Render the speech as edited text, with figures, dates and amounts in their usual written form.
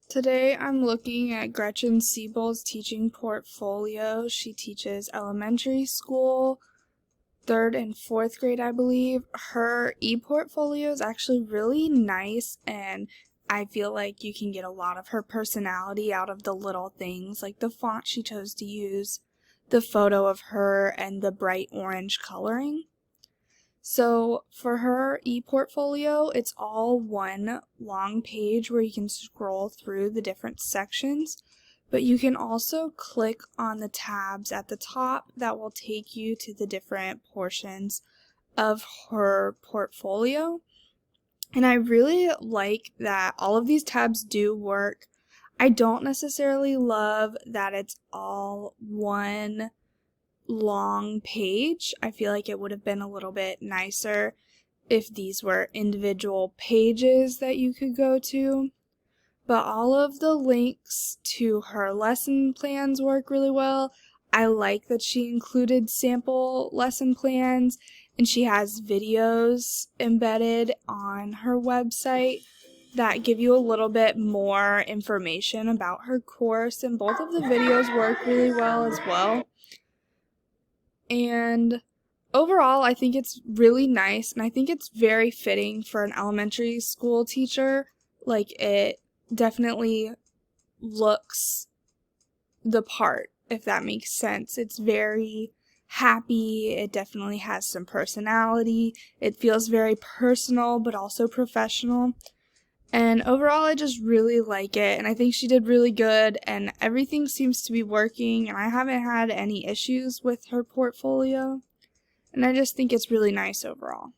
Today I'm looking at Gretchen Siebel's teaching portfolio. She teaches elementary school, 3rd and 4th grade, I believe. Her e-portfolio is actually really nice, and I feel like you can get a lot of her personality out of the little things, like the font she chose to use, the photo of her, and the bright orange coloring. So for her e-portfolio, it's all one long page where you can scroll through the different sections, but you can also click on the tabs at the top that will take you to the different portions of her portfolio. And I really like that all of these tabs do work. I don't necessarily love that it's all one long page. I feel like it would have been a little bit nicer if these were individual pages that you could go to. But all of the links to her lesson plans work really well. I like that she included sample lesson plans, and she has videos embedded on her website that give you a little bit more information about her course, and both of the videos work really well as well. And overall, I think it's really nice, and I think it's very fitting for an elementary school teacher. Like, it definitely looks the part, if that makes sense. It's very happy. It definitely has some personality. It feels very personal, but also professional. And overall, I just really like it, and I think she did really good, and everything seems to be working, and I haven't had any issues with her portfolio, and I just think it's really nice overall.